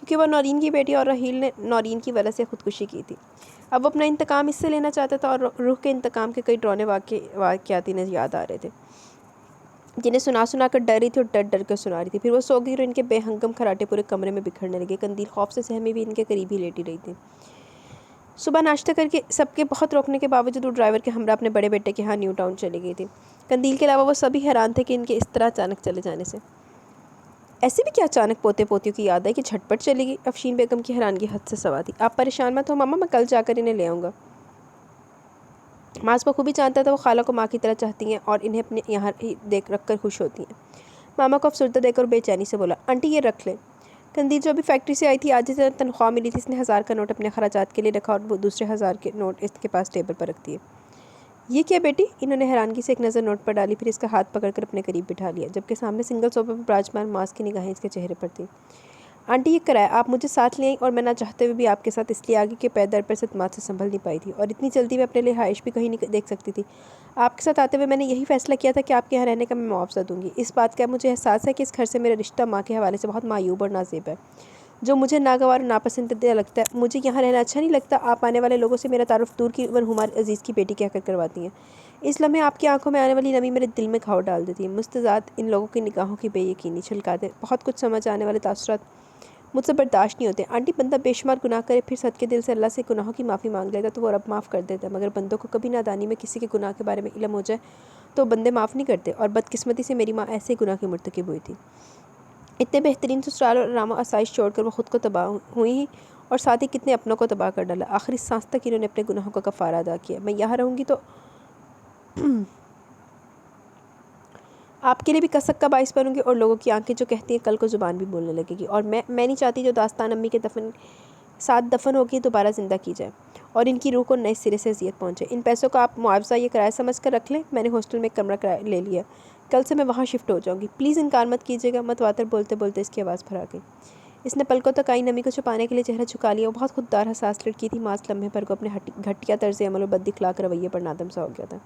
[SPEAKER 1] کیونکہ وہ نورین کی بیٹی اور رحیل نے نورین کی وجہ سے خودکشی کی تھی۔ اب وہ اپنا انتقام اس سے لینا چاہتا تھا، اور روح کے انتقام کے کئی ڈراؤنے واقعات انہیں یاد آ رہے تھے، جنہیں سنا کر ڈر رہی تھی اور ڈر ڈر کر سنا رہی تھی۔ پھر وہ سو گئی اور ان کے بے ہنگم کھراٹے پورے کمرے میں بکھرنے لگے۔ قندیل خوف سے سہمی بھی ان کے قریب ہی لیٹی رہی تھی۔ صبح ناشتہ کر کے سب کے بہت روکنے کے باوجود وہ ڈرائیور کے ہمراہ اپنے بڑے بیٹے کے ہاں نیو ٹاؤن چلی گئی تھی۔ قندیل کے علاوہ وہ سبھی حیران تھے کہ ان کے اس طرح اچانک چلے جانے سے ایسے بھی کیا اچانک پوتے پوتیوں کی یاد ہے کہ جھٹپٹ چلے گی۔ افشین بیگم کی حیرانگی حد سے سوا تھی۔ آپ پریشان مت ہو ماما، میں کل جا کر انہیں لے آؤں گا۔ ماس بخوبی جانتا تھا وہ خالہ کو ماں کی طرح چاہتی ہیں اور انہیں اپنے یہاں دیکھ رکھ کر خوش ہوتی ہیں۔ ماما کو افسردہ دیکھ کر بے چینی سے بولا، آنٹی یہ رکھ لیں۔ قندیل جو ابھی فیکٹری سے آئی تھی، آج ہی تنخواہ ملی تھی، اس نے 1000 کا نوٹ اپنے اخراجات کے لیے رکھا اور وہ دوسرے 1000 کے نوٹ اس کے پاس ٹیبل پر رکھ دیے۔ یہ کیا بیٹی؟ انہوں نے حیرانگی سے ایک نظر نوٹ پر ڈالی، پھر اس کا ہاتھ پکڑ کر اپنے قریب بٹھا لیا، جبکہ سامنے سنگل صوفے پر براجمان ماس کی نگاہیں اس کے چہرے پر تھیں۔ آنٹی یہ کرائے آپ مجھے ساتھ لے آئیں، اور میں نہ چاہتے ہوئے بھی آپ کے ساتھ اس لیے آگے کہ پیر در پر صدمات سے سنبھل نہیں پائی تھی، اور اتنی جلدی میں اپنے لیے رہائش بھی کہیں نہیں دیکھ سکتی تھی۔ آپ کے ساتھ آتے ہوئے میں نے یہی فیصلہ کیا تھا کہ آپ کے یہاں رہنے کا میں معاوضہ دوں گی۔ اس بات کا مجھے احساس ہے کہ اس گھر سے میرا رشتہ ماں کے حوالے سے بہت معیوب اور نازیب ہے، جو مجھے ناگوار اور ناپسندیدہ لگتا ہے۔ مجھے یہاں رہنا اچھا نہیں لگتا۔ آپ آنے والے لوگوں سے میرا تعارف دور کی مرحومہ عزیز کی بیٹی کہہ کر کرواتی ہیں۔ اس لمحے آپ کی آنکھوں میں آنے والی نمی میرے دل میں گھاؤ ڈال دیتی ہے۔ مستضاد ان لوگوں کی نگاہوں کی بے یقینی، چھلکاتے بہت کچھ سمجھ آنے والے تاثرات مجھ سے برداشت نہیں ہوتے۔ آنٹی بندہ بے شمار گناہ کرے، پھر صدقے دل سے اللہ سے گناہوں کی معافی مانگ لیتا تو وہ رب معاف کر دیتا، مگر بندوں کو کبھی نادانی میں کسی کے گناہ کے بارے میں علم ہو جائے تو بندے معاف نہیں کرتے، اور بدقسمتی سے میری ماں ایسے گناہ کی مرتکب ہوئی تھی۔ اتنے بہترین سسرال اور آرام و آسائش چھوڑ کر وہ خود کو تباہ ہوئی اور ساتھ ہی کتنے اپنوں کو تباہ کر ڈالا۔ آخری سانس تک انہوں نے اپنے گناہوں کا کفارہ ادا کیا۔ میں یہاں رہوں گی تو آپ کے لیے بھی کسک کا باعث بنوں گی، اور لوگوں کی آنکھیں جو کہتی ہیں کل کو زبان بھی بولنے لگے گی، اور میں نہیں چاہتی جو داستان امی کے ساتھ دفن ہوگی دوبارہ زندہ کی جائے اور ان کی روح کو نئے سرے سے اذیت پہنچے۔ ان پیسوں کا آپ معاوضہ یہ کرایہ سمجھ کر رکھ لیں، میں نے ہاسٹل میں ایک کمرہ کرایہ لے لیا، کل سے میں وہاں شفٹ ہو جاؤں گی، پلیز انکار مت کیجیے گا۔ متواتر بولتے بولتے اس کی آواز بھر آ گئی۔ اس نے پلکوں تک آئی نمی کو چھپانے کے لیے چہرہ جھکا لیا۔ وہ بہت خوددار حساس لڑکی تھی۔ ماس لمحے بھر کو اپنے گھٹیا طرز عمل اور بد اخلاق رویے پر نادم سا ہو گیا تھا۔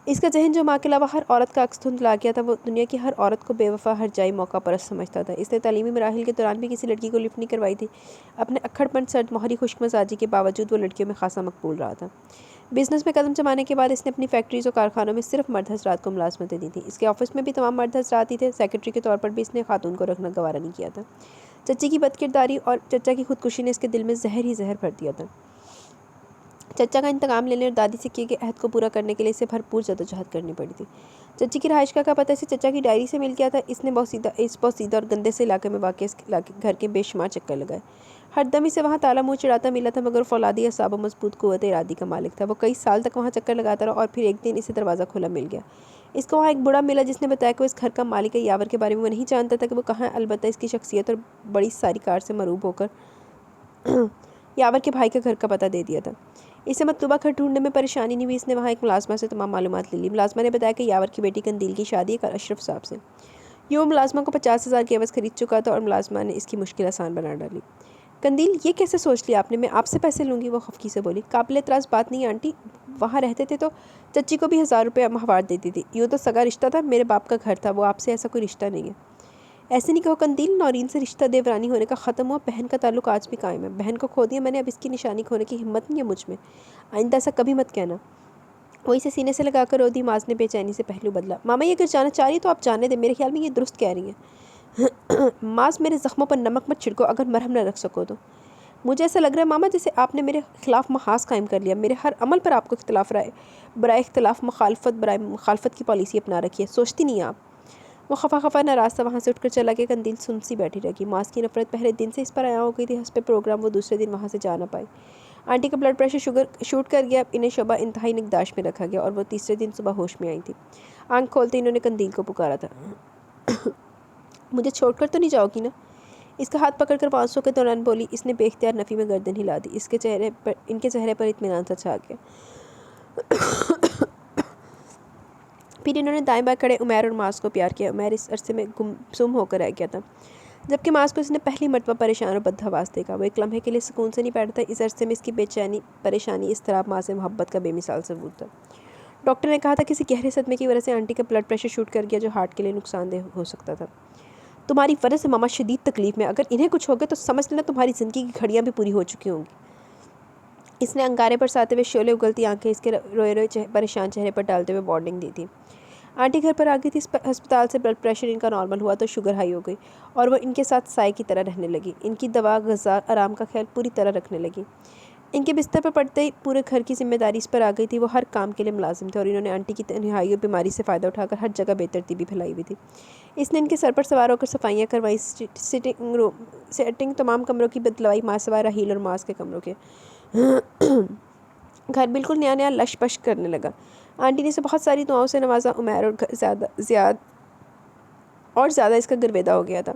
[SPEAKER 1] اس کا ذہن جو ماں کے علاوہ ہر عورت کا عکس دھندلا گیا تھا، وہ دنیا کی ہر عورت کو بے وفا، ہر جائی، موقع پرست سمجھتا تھا۔ اس نے تعلیمی مراحل کے دوران بھی کسی لڑکی کو لفٹ نہیں کروائی تھی۔ اپنے اکھڑ پن، سرد مہری خشک مزاجی کے باوجود وہ لڑکیوں میں خاصا مقبول رہا تھا۔ بزنس میں قدم جمانے کے بعد اس نے اپنی فیکٹریز اور کارخانوں میں صرف مرد حضرات کو ملازمتیں دی تھیں۔ اس کے آفس میں بھی تمام مرد حضرات ہی تھے۔ سیکرٹری کے طور پر بھی اس نے خاتون کو رکھنا گوارا نہیں کیا تھا۔ چچی کی بد کرداری اور چچا کی خودکشی نے اس کے دل میں زہر ہی زہر بھر دیا تھا۔ چچا کا انتقام لینے اور دادی سے کیے گئے عہد کو پورا کرنے کے لیے اسے بھرپور جدوجہد کرنی پڑی تھی۔ چچی کی رہائش کا پتہ اسے چچا کی ڈائری سے مل گیا تھا۔ اس بہت سیدھا اور گندے سے علاقے میں واقع اس گھر کے بے شمار چکر لگائے۔ ہر دم اسے وہاں تالا منہ چڑھاتا ملا تھا، مگر فولادی اعصاب و مضبوط قوت ارادی کا مالک تھا۔ وہ کئی سال تک وہاں چکر لگاتا رہا، اور پھر ایک دن اسے دروازہ کھلا مل گیا۔ اس کو وہاں ایک بوڑھا ملا جس نے بتایا کہ وہ اس گھر کا مالک ہے۔ یاور کے بارے میں وہ نہیں جانتا تھا کہ وہ کہاں ہے، البتہ اس کی شخصیت اور بڑی ساری کار سے مرعوب ہو کر یاور کے بھائی کے گھر کا پتہ دے دیا تھا۔ اسے مطلوبہ گھر ڈھونڈنے میں پریشانی نہیں ہوئی۔ اس نے وہاں ایک ملازمہ سے تمام معلومات لے لی۔ ملازمہ نے بتایا کہ یاور کی بیٹی قندیل کی شادی ایک اشرف صاحب سے۔ یوں ملازمہ کو 50,000 کے عوض خرید چکا تھا، اور ملازمہ نے اس کی مشکل آسان بنا ڈالی۔ قندیل یہ کیسے سوچ لیا آپ نے؟ میں آپ سے پیسے لوں گی؟ وہ خفگی سے بولی۔ قابل اعتراض بات نہیں آنٹی، وہاں رہتے تھے تو چچی کو بھی 1000 روپے ماہوار دیتی تھی۔ یوں تو سگا رشتہ تھا، میرے باپ کا گھر تھا، وہ آپ سے ایسا کوئی رشتہ نہیں ہے۔ ایسے نہیں کہو قندیل، نورین سے رشتہ دیورانی ہونے کا ختم ہوا، بہن کا تعلق آج بھی قائم ہے۔ بہن کو کھو دیا میں نے، اب اس کی نشانی کھونے کی ہمت نہیں ہے مجھ میں، آئندہ ایسا کبھی مت کہنا۔ وہ اسے سینے سے لگا کر رو دی۔ ماس نے بے چینی سے پہلو بدلا۔ ماما یہ اگر جانا چاہ رہی ہے تو آپ جانے دیں، میرے خیال میں یہ درست کہہ رہی ہیں۔ ماس میرے زخموں پر نمک مت چھڑکو، اگر مرہم نہ رکھ سکو تو۔ مجھے ایسا لگ رہا ہے ماما جیسے آپ نے میرے خلاف محاذ قائم کر لیا، میرے ہر عمل پر آپ کو برائے اختلاف مخالفت کی پالیسی اپنا رکھی ہے، سوچتی نہیں آپ؟ وہ خفا ناراض تھا، وہاں سے اٹھ کر چلا گیا۔ قندیل سنسی بیٹھی رہ گئی۔ ماس کی نفرت پہلے دن سے اس پر عیاں ہو گئی تھی، حسب پروگرام وہ دوسرے دن وہاں سے جا نہ پائی۔ آنٹی کا بلڈ پریشر شوٹ کر گیا، انہیں شعبہ انتہائی نگہداشت میں رکھا گیا، اور وہ تیسرے دن صبح ہوش میں آئی تھی۔ آنکھ کھولتے انہوں نے قندیل کو پکارا تھا۔ مجھے چھوڑ کر تو نہیں جاؤ گی نا؟ اس کا ہاتھ پکڑ کر 500 کے دوران بولی۔ اس نے بے اختیار نفی میں گردن ہلا دی۔ ان کے چہرے پر اطمینان سا چھا گیا۔ پھر انہوں نے دائیں بائیں کھڑے عمیر اور ماس کو پیار کیا۔ عمیر اس عرصے میں گمسم ہو کر رہ گیا تھا، جبکہ ماس کو اس نے پہلی مرتبہ پریشان اور بدحواس دیکھا۔ وہ ایک لمحے کے لیے سکون سے نہیں بیٹھا تھا۔ اس عرصے میں اس کی بے چینی، پریشانی، اضطراب ماں سے محبت کا بے مثال ثبوت تھا۔ ڈاکٹر نے کہا تھا کسی گہرے صدمے کی وجہ سے آنٹی کا بلڈ پریشر شوٹ کر گیا، جو ہارٹ کے لیے نقصان دہ ہو سکتا تھا۔ تمہاری وجہ سے ماما شدید تکلیف میں، اگر انہیں کچھ ہو گیا تو سمجھ لینا تمہاری زندگی کی گھڑیاں بھی پوری ہو چکی ہوں گی۔ اس نے انگارے پر ساتے ہوئے شعلے اگلتی آنکھیں اس کے روئے روئے پریشان چہرے پر ڈالتے ہوئے وارننگ دی تھی۔ آنٹی گھر پر آ گئی تھی۔ ہسپتال سے بلڈ پریشر ان کا نارمل ہوا تو شوگر ہائی ہو گئی اور وہ ان کے ساتھ سائے کی طرح رہنے لگی۔ ان کی دوا غذا آرام کا خیال پوری طرح رکھنے لگی۔ ان کے بستر پر پڑتے ہی پورے گھر کی ذمہ داری اس پر آ گئی تھی۔ وہ ہر کام کے لیے ملازم تھے اور انہوں نے آنٹی کی تنہائی اور بیماری سے فائدہ اٹھا کر ہر جگہ بے ترتیبی پھیلائی ہوئی تھی۔ اس نے ان کے سر پر سوار ہو کر صفائیاں کروائیں، سیٹنگ تمام کمروں کی بدلوائی، ماں سوائے راحیل اور ماس کے کمروں کے۔ گھر بالکل نیا نیا لش پش کرنے لگا۔ آنٹی نے اسے بہت ساری دعاؤں سے نوازا۔ عمیر اور زیادہ اس کا گرویدہ ہو گیا تھا۔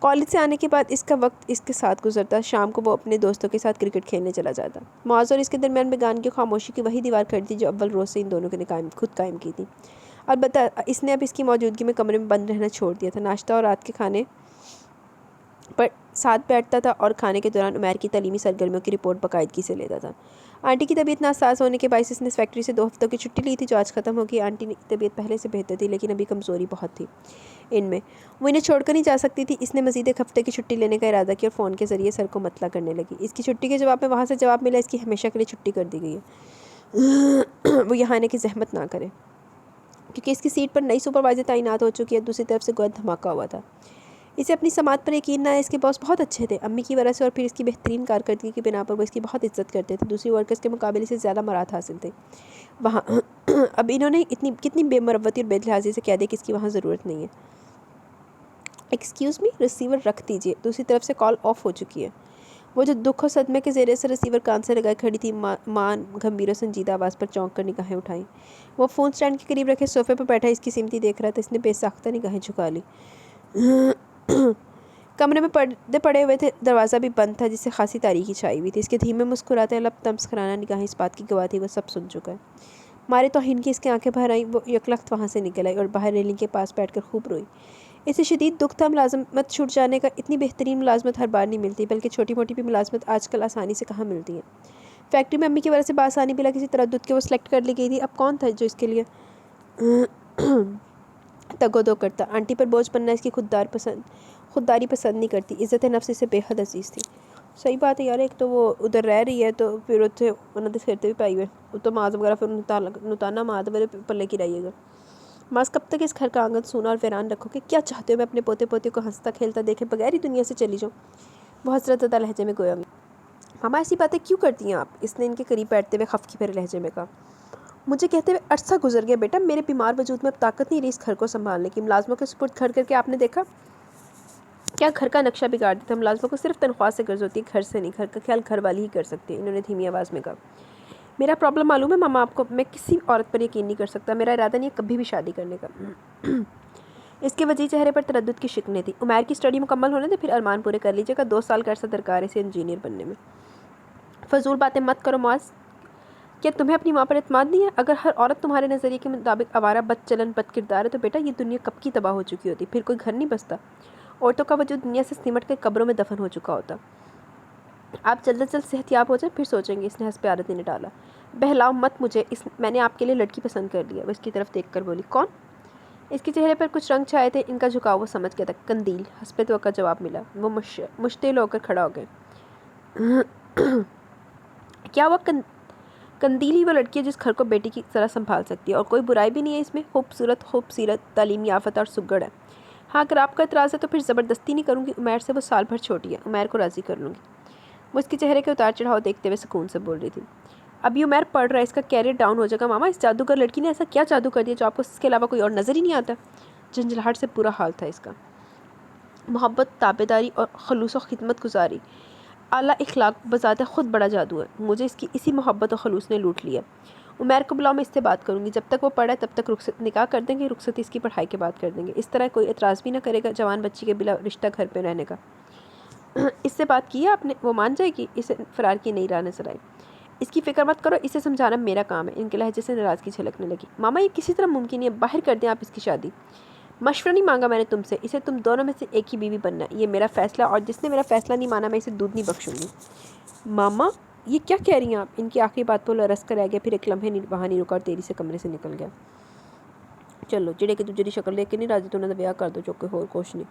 [SPEAKER 1] کالج سے آنے کے بعد اس کا وقت اس کے ساتھ گزرتا۔ شام کو وہ اپنے دوستوں کے ساتھ کرکٹ کھیلنے چلا جاتا۔ معاذ اور اس کے درمیان بیگانگی و خاموشی کی وہی دیوار کھڑی تھی جو اول روز سے ان دونوں نے خود قائم کی تھی۔ البتہ اس نے اب اس کی موجودگی میں کمرے میں بند رہنا چھوڑ دیا تھا۔ ناشتہ اور رات کے کھانے پر ساتھ بیٹھتا تھا اور کھانے کے دوران عمیر کی تعلیمی سرگرمیوں کی رپورٹ باقاعدگی سے لیتا تھا۔ آنٹی کی طبیعت ناساز ہونے کے باعث اس نے فیکٹری سے 2 ہفتوں کی چھٹی لی تھی جو آج ختم ہو گئی۔ آنٹی کی طبیعت پہلے سے بہتر تھی لیکن ابھی کمزوری بہت تھی ان میں، وہ انہیں چھوڑ کر نہیں جا سکتی تھی۔ اس نے مزید 1 ہفتے کی چھٹی لینے کا ارادہ کیا اور فون کے ذریعے سر کو مطلع کرنے لگی۔ اس کی چھٹی کے جواب میں وہاں سے جواب ملا، اس کی ہمیشہ کے لیے چھٹی کر دی گئی ہے، وہ یہاں آنے کی زحمت نہ کرے، کیونکہ اس کی سیٹ پر نئی سپروائزر تعینات ہو چکی ہے۔ دوسری طرف سے گویا دھماکہ ہوا تھا۔ اسے اپنی سماعت پر یقین نہ آیا۔ اس کے باس بہت اچھے تھے، امی کی وجہ سے اور پھر اس کی بہترین کارکردگی کی بنا پر وہ اس کی بہت عزت کرتے تھے۔ دوسری ورکرز کے مقابلے سے زیادہ مراد حاصل تھے وہاں۔ اب انہوں نے کتنی بے مروتی اور بے لحاظی سے کہہ دیا کہ اس کی وہاں ضرورت نہیں ہے۔ ایکسکیوز می، ریسیور رکھ دیجیے۔ دوسری طرف سے کال آف ہو چکی ہے۔ وہ جو دکھ و صدمے کے زیر اثر ریسیور کان سے لگائے کھڑی تھی، ماں گمبھیر و سنجیدہ آواز پر چونک کر نگاہیں اٹھائیں۔ وہ فون سٹینڈ کے قریب رکھے صوفے پر بیٹھا اس کی سمتی دیکھ رہا تھا۔ اس نے بے ساختہ نگاہیں جھکا لی۔ کمرے میں پردے پڑے ہوئے تھے، دروازہ بھی بند تھا جس سے خاصی تاریکی چھائی ہوئی تھی۔ اس کے دھیمے مسکراتے لب تمسخرانہ نگاہیں اس بات کی گواہ تھی وہ سب سن چکا ہے۔ مارے توہین کی اس کی آنکھیں بھر آئیں۔ وہ یکلخت وہاں سے نکل آئی اور باہر ریلنگ کے پاس بیٹھ کر خوب روئی۔ اسے شدید دکھ تھا، ملازمت چھوٹ جانے کا۔ اتنی بہترین ملازمت ہر بار نہیں ملتی، بلکہ چھوٹی موٹی بھی ملازمت آج کل آسانی سے کہاں ملتی ہے۔ فیکٹری میں امی کی وجہ سے بآسانی بلا کسی تردد کے وہ سلیکٹ کر لی گئی تھی۔ اب کون تھا جو اس کے لیے تگ و دو کرتا؟ آنٹی پر بوجھ بننا اس کی خودداری پسند نہیں کرتی۔ عزت نفس اسے بے حد عزیز تھی۔ صحیح بات ہے یار، ایک تو وہ ادھر رہ رہی ہے تو پھر اتنے انہوں نے سکھیرتے بھی پائی ہوئے، وہ تو ماذ وغیرہ پھر نتانا ماد والے پلے کی رہیے گا۔ ماذ کب تک اس گھر کا آنگن سونا اور ویران رکھو گے؟ کیا چاہتے ہو میں اپنے پوتے پوتی کو ہنستا کھیلتا دیکھے بغیر ہی دنیا سے چلی جاؤں؟ وہ حسرت زدہ لہجے میں گویا ماما ایسی باتیں کیوں کرتی ہیں آپ؟ اس نے ان کے قریب بیٹھتے ہوئے خفگی بھرے لہجے میں کہا۔ مجھے کہتے ہوئے عرصہ گزر گیا بیٹا، میرے بیمار وجود میں اب طاقت نہیں رہی اس گھر کو سنبھالنے کی۔ ملازموں کے سپرد گھر کر کے آپ نے دیکھا کیا گھر کا نقشہ بگاڑ دیتا۔ ملازموں کو صرف تنخواہ سے غرض ہوتی ہے، گھر سے نہیں۔ گھر کا خیال گھر والی ہی کر سکتی ہے، انہوں نے دھیمی آواز میں کہا۔ میرا پرابلم معلوم ہے ماما آپ کو، میں کسی عورت پر یقین نہیں کر سکتا، میرا ارادہ نہیں ہے کبھی بھی شادی کرنے کا۔ اس کے وجیح چہرے پر تردد کی شکنیں تھیں۔ عمیر کی اسٹڈی مکمل ہونے دے، پھر ارمان پورے کر لیجیے گا، 2 سال کا عرصہ درکار ہے اسے انجینئر بننے میں۔ فضول باتیں مت کرو معاذ، کیا تمہیں اپنی ماں پر اعتماد نہیں ہے؟ اگر ہر عورت تمہارے نظریے کے مطابق آوارہ، بد چلن، بد کردار ہے تو بیٹا یہ دنیا کب کی تباہ ہو چکی ہوتی، پھر کوئی گھر نہیں بستا، عورتوں کا وجود دنیا سے سمٹ کر قبروں میں دفن ہو چکا ہوتا۔ آپ جلد از جلد صحت یاب ہو جائیں پھر سوچیں گے، اس نے حسب عادت نے ڈالا۔ بہلاؤ مت مجھے، میں نے آپ کے لیے لڑکی پسند کر لیا۔ وہ اس کی طرف دیکھ کر بولی۔ کون؟ اس کے چہرے پر کچھ رنگ چھائے تھے، ان کا جھکاؤ وہ سمجھ گیا تھا۔ قندیل، حسب توقع جواب ملا۔ وہ مشتعل ہو کر کھڑا ہو گئے۔ کیا وہ قندیل ہی وہ لڑکی ہے جس گھر کو بیٹی کی طرح سنبھال سکتی ہے، اور کوئی برائی بھی نہیں ہے اس میں، خوبصورت تعلیم یافتہ اور سگڑ ہے۔ ہاں اگر آپ کا اعتراض ہے تو پھر زبردستی نہیں کروں گی، عمیر سے وہ سال بھر چھوٹی ہے، عمیر کو راضی کر لوں گی۔ وہ اس کے چہرے کے اتار چڑھاؤ دیکھتے ہوئے سکون سے بول رہی تھی۔ ابھی عمیر پڑھ رہا ہے، اس کا کیریئر ڈاؤن ہو جائے گا ماما، اس جادوگر لڑکی نے ایسا کیا جادو کر دیا جو آپ کو اس کے علاوہ کوئی اور نظر ہی نہیں آتا؟ جھنجھلاہٹ سے برا حال تھا اس کا۔ محبت، تابعداری اور خلوص و خدمت گزاری، اعلیٰ اخلاق بذات خود بڑا جادو ہے، مجھے اس کی اسی محبت و خلوص نے لوٹ لیا۔ عمیر کو بلاؤ، میں اس سے بات کروں گی، جب تک وہ پڑھا ہے تب تک نکاح کر دیں گے، رخصتی اس کی پڑھائی کے بعد کر دیں گے، اس طرح کوئی اعتراض بھی نہ کرے گا جوان بچی کے بلا رشتہ گھر پہ رہنے کا۔ اس سے بات کی ہے آپ نے؟ وہ مان جائے گی؟ اسے فرار کی نئی راہ نظر آئی۔ اس کی فکر مت کرو، اسے سمجھانا میرا کام ہے۔ ان کے لہجے سے ناراضگی جھلکنے لگی۔ ماما یہ کسی طرح ممکن نہیں ہے، باہر کر دیں آپ اس کی شادی۔ مشورہ نہیں مانگا میں نے تم سے، اسے تم دونوں میں سے ایک ہی بیوی بننا ہے، یہ میرا فیصلہ، اور جس نے میرا فیصلہ نہیں مانا میں اسے دودھ نہیں بخشوں گی۔ ماما یہ کیا کہہ رہی ہیں آپ؟ ان کی آخری بات پر لرز کر رہ گیا، پھر ایک لمحے وہاں نہیں رکا اور تیزی سے کمرے سے نکل گیا۔ چلو جڑے کہ دوجے دی شکل دیکھ کے نہیں راضی تو انہوں نے بیاہ کر دو، چوکے ہور کچھ نہیں۔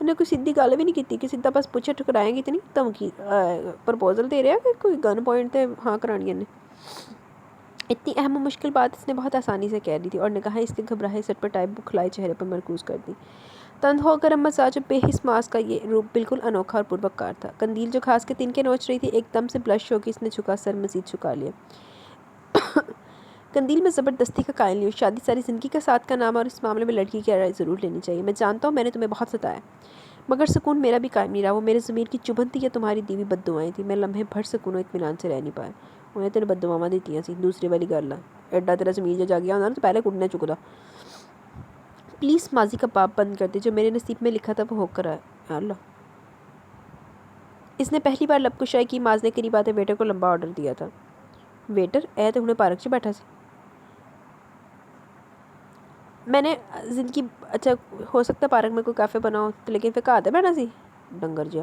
[SPEAKER 1] انہیں کوئی سیدھی گل بھی نہیں کی کہ سیدھا بس پوچھے ٹکرائیں گی اتنی دھمکی پرپوزل دے رہا کہ کوئی گن پوائنٹ تے ہاں کرانی نے. اتنی اہم و مشکل بات اس نے بہت آسانی سے کہہ دی تھی اور نے کہا اس کے گھبراہے سٹ پر ٹائپ بکھلائے چہرے پر مرکوز کر دی. تند ہو کر اما ساجد بے حس ماس کا یہ روپ بالکل انوکھا اور پروکار تھا. قندیل جو گھاس کے تنکے نوچ رہی تھی ایک دم سے بلش ہو کے اس نے جھکا سر مزید جھکا لیا. قندیل میں زبردستی کا قائل نہیں ہوں. شادی ساری زندگی کا ساتھ کا نام اور اس معاملے میں لڑکی کی رائے ضرور لینی چاہیے. میں جانتا ہوں میں نے تمہیں بہت ستایا مگر سکون میرا بھی قائم نہیں رہا. وہ میرے ضمیر کی چبھن تھی یا تمہاری دیوی بد دعائیں تھیں. میں لمحے بھر سکون و اطمینان سے رہ نہیں پایا. انہیں تیرے بد دعاواں دیتی سی دوسری والی گل ہے. ایڈا تیرا ضمیر جا گیا ہونا تو پہلے کٹنے چکدا. پلیز ماضی کا باب بند کر دے. جو میرے نصیب میں لکھا تھا وہ ہو کر آیا. یا اللہ. اس نے پہلی بار لب کشائی کی. ماز نے قریب آتے ویٹر کو لمبا آرڈر دیا تھا. ویٹر اے تو انہیں پارک سے بیٹھا سی. میں نے زندگی اچھا ہو سکتا ہے پارک میں کوئی کیفے بنا ہو تو لیکن پھر کہا تھا بیٹھا سی ڈنگر جا.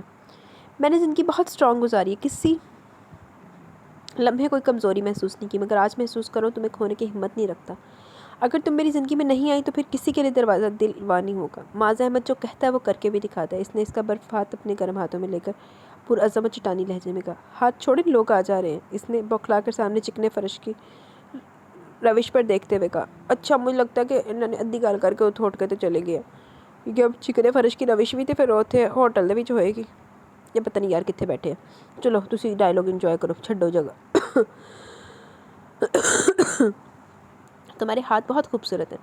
[SPEAKER 1] میں نے زندگی بہت اسٹرانگ گزاری ہے. کسی لمحے کوئی کمزوری محسوس نہیں کی مگر آج محسوس کرو تمہیں کھونے کی ہمت نہیں رکھتا. اگر تم میری زندگی میں نہیں آئی تو پھر کسی کے لیے دروازہ دلوانی ہوگا. معاذ احمد جو کہتا ہے وہ کر کے بھی دکھاتا ہے. اس نے اس کا برف ہاتھ اپنے گرم ہاتھوں میں لے کر پرعزم چٹانی لہجے میں کہا. ہاتھ چھوڑے لوگ آ جا رہے ہیں. اس نے بوکھلا کر سامنے چکنے فرش کی روش پر دیکھتے ہوئے کہا. اچھا مجھے لگتا ہے کہ انہوں نے ادھی گال کر کے اتھوٹ کے تو چلے گئے کیونکہ اب چکنے فرش کی روش بھی تھے پھر اتنے ہوٹل دے وچ ہوئے گی یا پتہ نہیں یار کتنے بیٹھے ہیں. چلو تسی ڈائلاگ انجوائے کرو چھڈو جگہ. تمہارے ہاتھ بہت خوبصورت ہیں.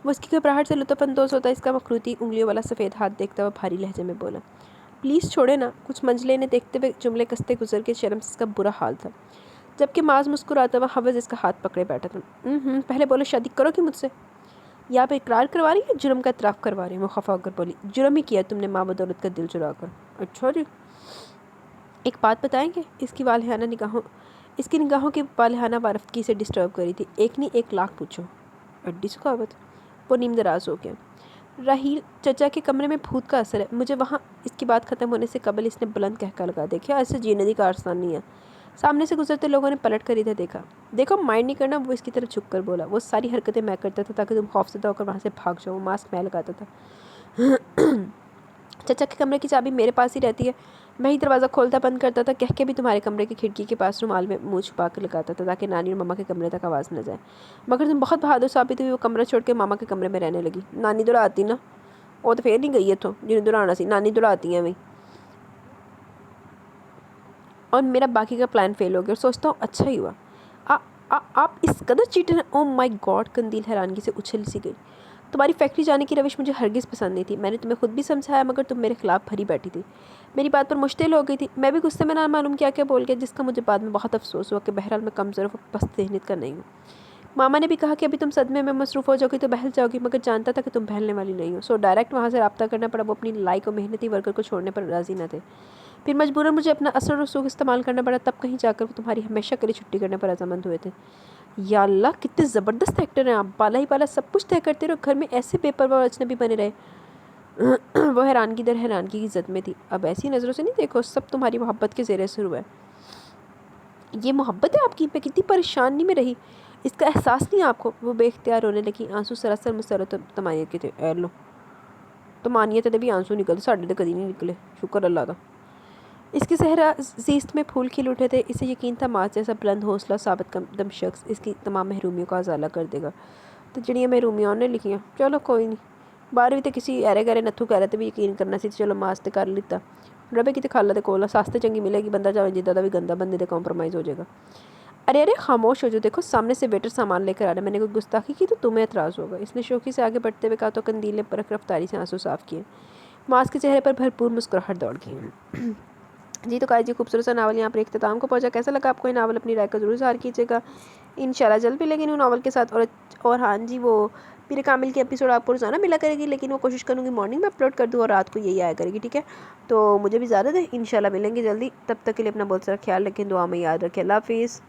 [SPEAKER 1] وہ اس کی گھبراہٹ سے لطف اندوز ہوتا ہے. اس کا مخروطی انگلیوں والا سفید ہاتھ دیکھتا ہوا بھاری لہجے میں بولا. پلیز چھوڑے نا. کچھ منجلے نے دیکھتے ہوئے جملے کستے گزر کے شرم سے اس کا برا حال تھا جبکہ معاذ مسکراتا ہوا حوض اس کا ہاتھ پکڑے بیٹھا تھا. پہلے بولو شادی کرو کہ مجھ سے یا آپ اقرار کروا رہی ہیں جرم کا اعتراف کروا رہی ہیں. وہ خفا ہو کر بولی. جرم ہی کیا تم نے ماں بدولت کا دل چرا کر. اچھا جی. ایک بات بتائیں گے. اس کی نگاہوں کی والہانہ وارفتگی سے ڈسٹرب کری تھی. ایک نہیں 1,00,000 پوچھو. اڈی سخاوت. وہ نیم دراز ہو گیا. راہیل چچا کے کمرے میں بھوت کا اثر ہے مجھے وہاں. اس کی بات ختم ہونے سے قبل اس نے بلند کہکا لگا. دیکھا ایسے جینے دی کارستان نہیں ہے. سامنے سے گزرتے لوگوں نے پلٹ کر ادھر دیکھا. دیکھو مائنڈ نہیں کرنا. وہ اس کی طرف جھک کر بولا. وہ ساری حرکتیں میں کرتا تھا تاکہ تم خوفزدہ ہو کر وہاں سے بھاگ جاؤ. وہ ماسک میں لگاتا تھا. چچا کے کمرے کی چابی میرے پاس ہی رہتی ہے. میں ہی دروازہ کھولتا بند کرتا تھا. کہہ کے بھی تمہارے کمرے کی کھڑکی کے پاس رومال میں منہ چھپا کر لگاتا تھا تاکہ نانی اور ماما کے کمرے تک آواز نہ جائے. مگر تم بہت بہادر ثابت ہوئی. وہ کمرہ چھوڑ کے ماما کے کمرے میں رہنے لگی. نانی دوڑاتی نا. وہ تو پھر نہیں گئی اتوں جنہیں دوڑانا سی. نانی دوڑاتی ہیں وہی. اور میرا باقی کا پلان فیل ہو گیا اور سوچتا ہوں اچھا ہی ہوا. آپ اس قدر چیٹر ہیں. او مائی گاڈ. قندیل حیرانگی سے اچھل سی گئی. تمہاری فیکٹری جانے کی روش مجھے ہرگز پسند نہیں تھی. میں نے تمہیں خود بھی سمجھایا مگر تم میرے خلاف بھری بیٹھی تھی. میری بات پر مشتعل ہو گئی تھی. میں بھی غصے میں نہ معلوم کیا بول گیا جس کا مجھے بعد میں بہت افسوس ہوا کہ بہرحال میں کمزور و پست ذہنیت کا نہیں ہوں. ماما نے بھی کہا کہ ابھی تم صدمے میں مصروف ہو جاؤ گی تو بہل جاؤ گی مگر جانتا تھا کہ تم بہلنے والی نہیں ہو. سو ڈائریکٹ وہاں سے رابطہ کرنا پڑا. وہ اپنی لائق و محنتی ورکر کو چھوڑنے پر راضی نہ تھے. پھر مجبوراً مجھے اپنا اثر و رسوخ استعمال کرنا پڑا. تب کہیں جا کر وہ تمہاری ہمیشہ کے لیے چھٹی کرنے پر رضامند ہوئے تھے. یا اللہ کتنے زبردست ایکٹر ہیں آپ. بالا ہی بالا سب کچھ طے کرتے رہو. گھر میں ایسے بے پرواہ اجنبی بنے رہے. وہ حیرانگی در حیرانگی کی زد میں تھی. اب ایسی نظروں سے نہیں دیکھو. سب تمہاری محبت کے زیر اثر ہوا ہے. یہ محبت ہے آپ کی. میں کتنی پریشانی میں رہی. اس کا احساس نہیں آپ کو. وہ بے اختیار رونے لگی. آنسو سراسر مسرت تمانیت کے تھے. اے لو تمانیت دے بھی آنسو نکلتے. ساڑھے تو کدی نہیں نکلے. شکر اللہ کا. اس کی صحرا زیست میں پھول کھل اٹھے تھے. اسے یقین تھا معاذ جیسا بلند حوصلہ ثابت قدم شخص اس کی تمام محرومیوں کا ازالہ کر دے گا. تو جڑیاں محرومیاں انہیں لکھیاں. چلو کوئی نہیں. باہر بھی تو کسی ایرے گرے نتھو کہہ رہے تھے بھی یقین کرنا سی. چلو معاذ تے کر لیتا. ربے کی تے کھالا دے کول ساستے چنگی ملے گی. بندہ جاوے جدہ دا بھی گندا بندے دے کمپرومائز ہو جائے گا. ارے خاموش ہو جو. دیکھو سامنے سے ویٹر سامان لے کر آ رہا ہے. میں نے کوئی گستاخی کی تو تمہیں اعتراض ہوگا. اس نے شوخی سے آگے بڑھتے ہوئے کہا تو قندیل نے پرکھ رفتاری سے آنسو صاف کیے. معاذ کے چہرے پر بھرپور مسکراہٹ دوڑ گئی. جی تو کہا جی خوبصورت سا ناول یہاں پر اختتام کو پہنچا. کیسا لگا آپ کو یہ ناول؟ اپنی رائے کا ضرور اظہار کیجیے گا. انشاءاللہ جلد ملیں گے نیو ناول کے ساتھ. اور ہاں جی وہ پیر کامل کی ایپیسوڈ آپ کو روزانہ ملا کرے گی لیکن وہ کوشش کروں گی مارننگ میں اپلوڈ کر دوں اور رات کو یہی آیا کرے گی. ٹھیک ہے تو مجھے بھی اجازت ہے. انشاءاللہ ملیں گے جلدی. تب تک کے لیے اپنا بہت سارا خیال رکھیں. دعا میں یاد رکھیں. اللہ حافظ.